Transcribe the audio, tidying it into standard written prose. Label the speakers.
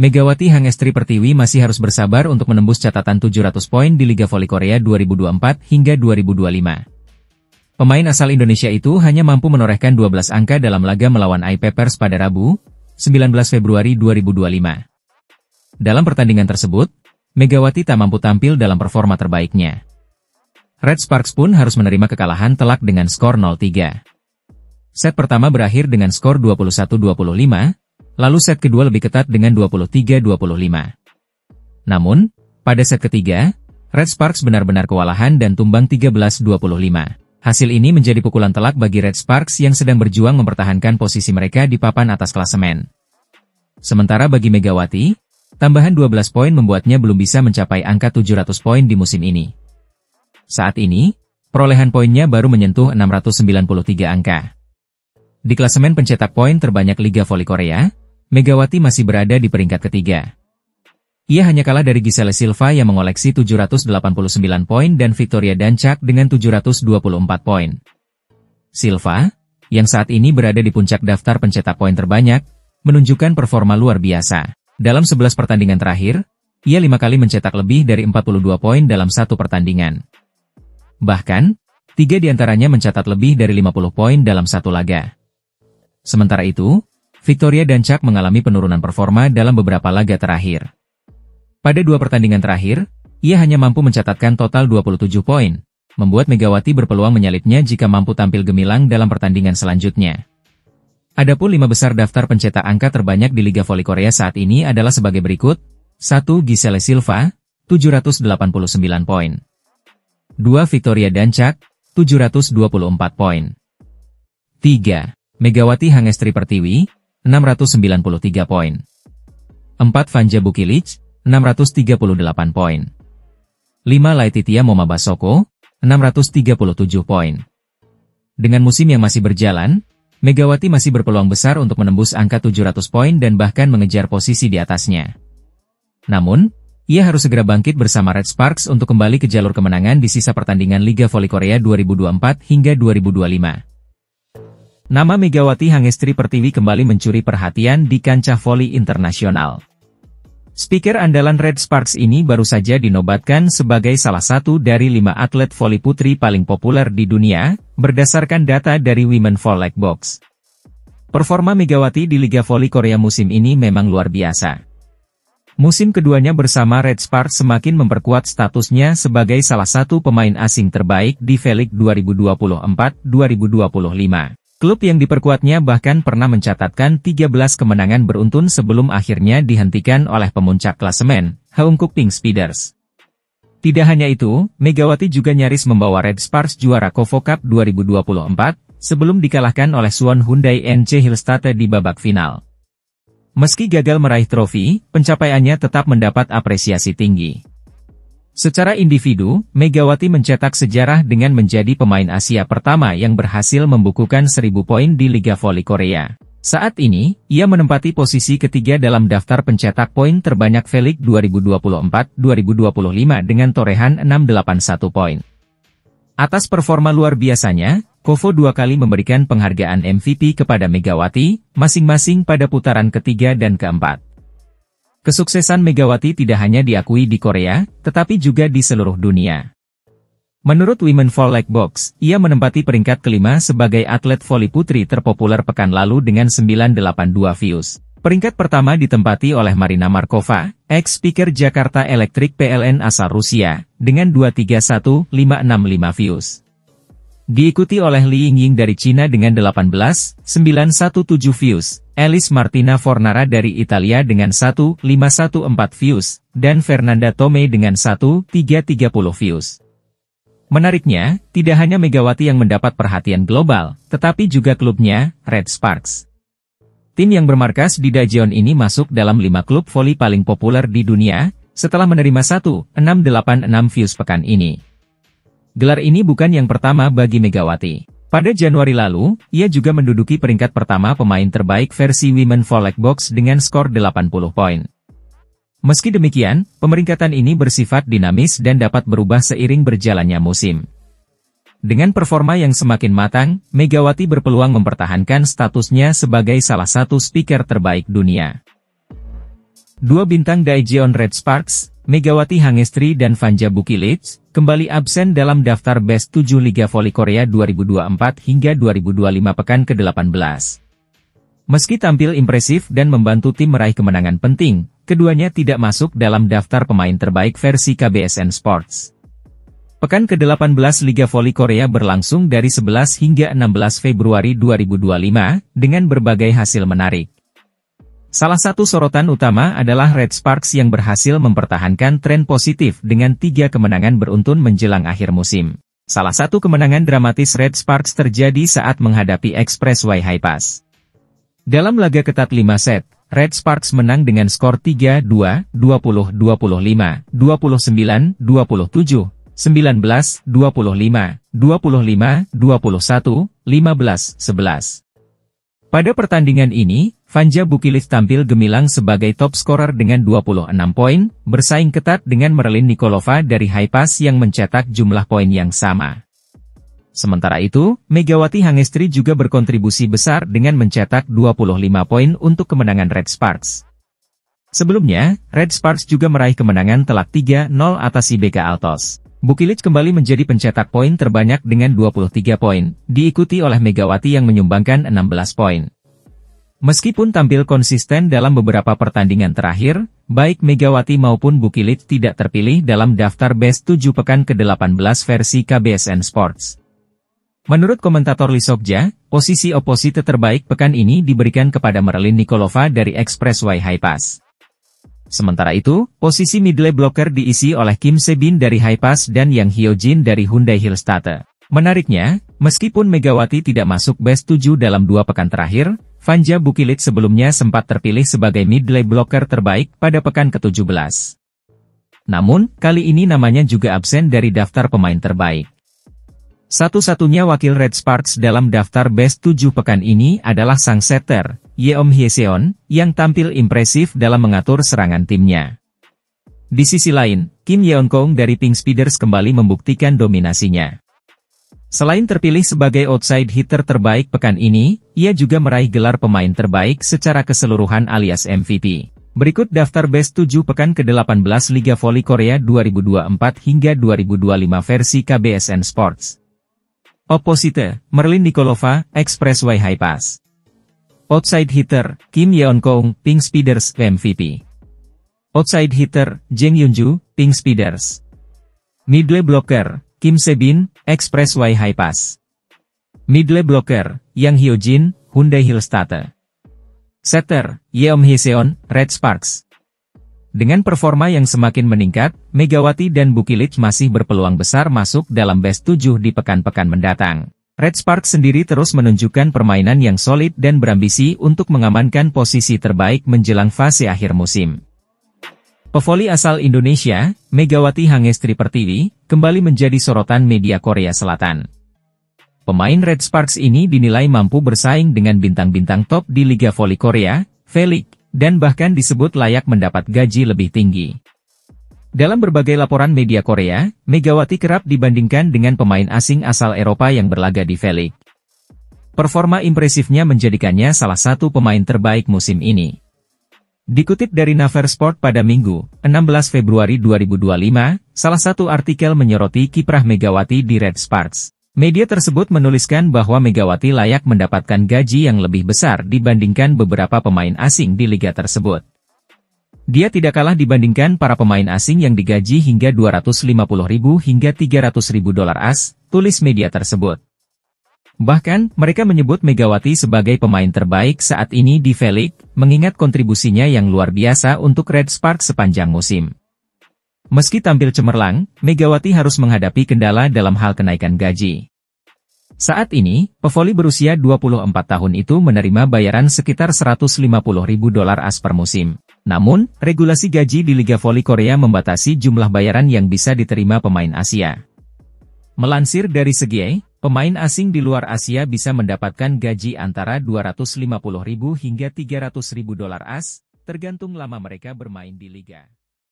Speaker 1: Megawati Hangestri Pertiwi masih harus bersabar untuk menembus catatan 700 poin di Liga Voli Korea 2024 hingga 2025. Pemain asal Indonesia itu hanya mampu menorehkan 12 angka dalam laga melawan IP Pers pada Rabu, 19 Februari 2025. Dalam pertandingan tersebut, Megawati tak mampu tampil dalam performa terbaiknya. Red Sparks pun harus menerima kekalahan telak dengan skor 0-3. Set pertama berakhir dengan skor 21-25, lalu set kedua lebih ketat dengan 23-25. Namun, pada set ketiga, Red Sparks benar-benar kewalahan dan tumbang 13-25. Hasil ini menjadi pukulan telak bagi Red Sparks yang sedang berjuang mempertahankan posisi mereka di papan atas klasemen. Sementara bagi Megawati, tambahan 12 poin membuatnya belum bisa mencapai angka 700 poin di musim ini. Saat ini, perolehan poinnya baru menyentuh 693 angka. Di klasemen pencetak poin terbanyak Liga Voli Korea, Megawati masih berada di peringkat ketiga. Ia hanya kalah dari Giselle Silva yang mengoleksi 789 poin dan Victoria Dancak dengan 724 poin. Silva, yang saat ini berada di puncak daftar pencetak poin terbanyak, menunjukkan performa luar biasa. Dalam 11 pertandingan terakhir, ia 5 kali mencetak lebih dari 42 poin dalam satu pertandingan. Bahkan, 3 diantaranya mencatat lebih dari 50 poin dalam satu laga. Sementara itu, Victoria Dancak mengalami penurunan performa dalam beberapa laga terakhir. Pada 2 pertandingan terakhir, ia hanya mampu mencatatkan total 27 poin, membuat Megawati berpeluang menyalipnya jika mampu tampil gemilang dalam pertandingan selanjutnya. Adapun 5 besar daftar pencetak angka terbanyak di Liga Voli Korea saat ini adalah sebagai berikut. 1. Giselle Silva, 789 poin. 2. Victoria Dancak, 724 poin. 3. Megawati Hangestri Pertiwi, 693 poin. 4. Vanja Bukilic, 638 poin. 5. Laetitia Momabasoko, 637 poin. Dengan musim yang masih berjalan, Megawati masih berpeluang besar untuk menembus angka 700 poin dan bahkan mengejar posisi di atasnya. Namun, ia harus segera bangkit bersama Red Sparks untuk kembali ke jalur kemenangan di sisa pertandingan Liga Voli Korea 2024 hingga 2025. Nama Megawati Hangestri Pertiwi kembali mencuri perhatian di kancah voli internasional. Speaker andalan Red Sparks ini baru saja dinobatkan sebagai salah satu dari 5 atlet voli putri paling populer di dunia, berdasarkan data dari Women Volley Box. Performa Megawati di Liga Voli Korea musim ini memang luar biasa. Musim keduanya bersama Red Sparks semakin memperkuat statusnya sebagai salah satu pemain asing terbaik di V-League 2024-2025. Klub yang diperkuatnya bahkan pernah mencatatkan 13 kemenangan beruntun sebelum akhirnya dihentikan oleh pemuncak klasemen, Haeunkook Pink Speeders. Tidak hanya itu, Megawati juga nyaris membawa Red Sparks juara KOFO Cup 2024, sebelum dikalahkan oleh Suwon Hyundai NC Hillstate di babak final. Meski gagal meraih trofi, pencapaiannya tetap mendapat apresiasi tinggi. Secara individu, Megawati mencetak sejarah dengan menjadi pemain Asia pertama yang berhasil membukukan 1000 poin di Liga Voli Korea. Saat ini, ia menempati posisi ketiga dalam daftar pencetak poin terbanyak V-League 2024-2025 dengan torehan 681 poin. Atas performa luar biasanya, KOFO 2 kali memberikan penghargaan MVP kepada Megawati, masing-masing pada putaran ketiga dan keempat. Kesuksesan Megawati tidak hanya diakui di Korea, tetapi juga di seluruh dunia. Menurut Women Volley Box, ia menempati peringkat kelima sebagai atlet voli putri terpopuler pekan lalu dengan 982 views. Peringkat pertama ditempati oleh Marina Markova, ex-speaker Jakarta Electric PLN asal Rusia, dengan 231.565 views. Diikuti oleh Li Yingying dari Cina dengan 18.917 views, Alice Martina Fornara dari Italia dengan 1.514 views, dan Fernanda Tome dengan 1.330 views. Menariknya, tidak hanya Megawati yang mendapat perhatian global, tetapi juga klubnya, Red Sparks. Tim yang bermarkas di Daejeon ini masuk dalam 5 klub voli paling populer di dunia, setelah menerima 1.686 views pekan ini. Gelar ini bukan yang pertama bagi Megawati. Pada Januari lalu, ia juga menduduki peringkat pertama pemain terbaik versi Women Volley Box dengan skor 80 poin. Meski demikian, pemeringkatan ini bersifat dinamis dan dapat berubah seiring berjalannya musim. Dengan performa yang semakin matang, Megawati berpeluang mempertahankan statusnya sebagai salah satu speaker terbaik dunia. Dua bintang Daejeon Red Sparks, Megawati Hangestri dan Vanja Bukilic, kembali absen dalam daftar Best 7 Liga Voli Korea 2024 hingga 2025 pekan ke-18. Meski tampil impresif dan membantu tim meraih kemenangan penting, keduanya tidak masuk dalam daftar pemain terbaik versi KBSN Sports. Pekan ke-18 Liga Voli Korea berlangsung dari 11 hingga 16 Februari 2025, dengan berbagai hasil menarik. Salah satu sorotan utama adalah Red Sparks yang berhasil mempertahankan tren positif dengan 3 kemenangan beruntun menjelang akhir musim. Salah satu kemenangan dramatis Red Sparks terjadi saat menghadapi Express Y High Pass. Dalam laga ketat 5 set, Red Sparks menang dengan skor 3-2, 20-25, 29-27, 19-25, 25-21, 15-11. Pada pertandingan ini, Vanja Bukilic tampil gemilang sebagai top scorer dengan 26 poin, bersaing ketat dengan Merlin Nikolova dari High Pass yang mencetak jumlah poin yang sama. Sementara itu, Megawati Hangestri juga berkontribusi besar dengan mencetak 25 poin untuk kemenangan Red Sparks. Sebelumnya, Red Sparks juga meraih kemenangan telak 3-0 atas IBK Altos. Bukilic kembali menjadi pencetak poin terbanyak dengan 23 poin, diikuti oleh Megawati yang menyumbangkan 16 poin. Meskipun tampil konsisten dalam beberapa pertandingan terakhir, baik Megawati maupun Bukilic tidak terpilih dalam daftar Best 7 pekan ke-18 versi KBSN Sports. Menurut komentator Lee Sokja, posisi oposisi terbaik pekan ini diberikan kepada Merlin Nikolova dari Express Y High Pass. Sementara itu, posisi middle blocker diisi oleh Kim Se-bin dari High Pass dan Yang Hyo-jin dari Hyundai Hillstate. Menariknya, meskipun Megawati tidak masuk Best 7 dalam 2 pekan terakhir, Vanja Bukilic sebelumnya sempat terpilih sebagai middle blocker terbaik pada pekan ke-17. Namun, kali ini namanya juga absen dari daftar pemain terbaik. Satu-satunya wakil Red Sparks dalam daftar Best 7 pekan ini adalah sang setter, Yeom Hyeseon, yang tampil impresif dalam mengatur serangan timnya. Di sisi lain, Kim Yeon-kong dari Pink Speeders kembali membuktikan dominasinya. Selain terpilih sebagai outside hitter terbaik pekan ini, ia juga meraih gelar pemain terbaik secara keseluruhan alias MVP. Berikut daftar Best 7 pekan ke-18 Liga Voli Korea 2024 hingga 2025 versi KBSN Sports. Opposite, Merlin Nikolova, Express Y High Pass. Outside hitter, Kim Yeon-kong, Pink Speeders, MVP. Outside hitter, Jang Yunju, Pink Speeders. Middle blocker, Kim Se-bin, Express Y High Pass. Middle blocker, Yang Hyo-jin, Hyundai Hillstate. Setter, Yeom Hyeseon, Red Sparks. Dengan performa yang semakin meningkat, Megawati dan Bukilic masih berpeluang besar masuk dalam Best 7 di pekan-pekan mendatang. Red Sparks sendiri terus menunjukkan permainan yang solid dan berambisi untuk mengamankan posisi terbaik menjelang fase akhir musim. Pevoli asal Indonesia, Megawati Hangestri Pertiwi, kembali menjadi sorotan media Korea Selatan. Pemain Red Sparks ini dinilai mampu bersaing dengan bintang-bintang top di Liga Voli Korea, V-League, dan bahkan disebut layak mendapat gaji lebih tinggi. Dalam berbagai laporan media Korea, Megawati kerap dibandingkan dengan pemain asing asal Eropa yang berlaga di V-League. Performa impresifnya menjadikannya salah satu pemain terbaik musim ini. Dikutip dari Naver Sport pada Minggu, 16 Februari 2025, salah satu artikel menyoroti kiprah Megawati di Red Sparks. Media tersebut menuliskan bahwa Megawati layak mendapatkan gaji yang lebih besar dibandingkan beberapa pemain asing di liga tersebut. Dia tidak kalah dibandingkan para pemain asing yang digaji hingga 250.000 hingga 300.000 dolar AS, tulis media tersebut. Bahkan, mereka menyebut Megawati sebagai pemain terbaik saat ini di V-League, mengingat kontribusinya yang luar biasa untuk Red Sparks sepanjang musim. Meski tampil cemerlang, Megawati harus menghadapi kendala dalam hal kenaikan gaji. Saat ini, pevoli berusia 24 tahun itu menerima bayaran sekitar 150.000 dolar AS per musim. Namun, regulasi gaji di Liga Voli Korea membatasi jumlah bayaran yang bisa diterima pemain Asia. Melansir dari Segi, pemain asing di luar Asia bisa mendapatkan gaji antara 250.000 hingga 300.000 dolar AS, tergantung lama mereka bermain di liga.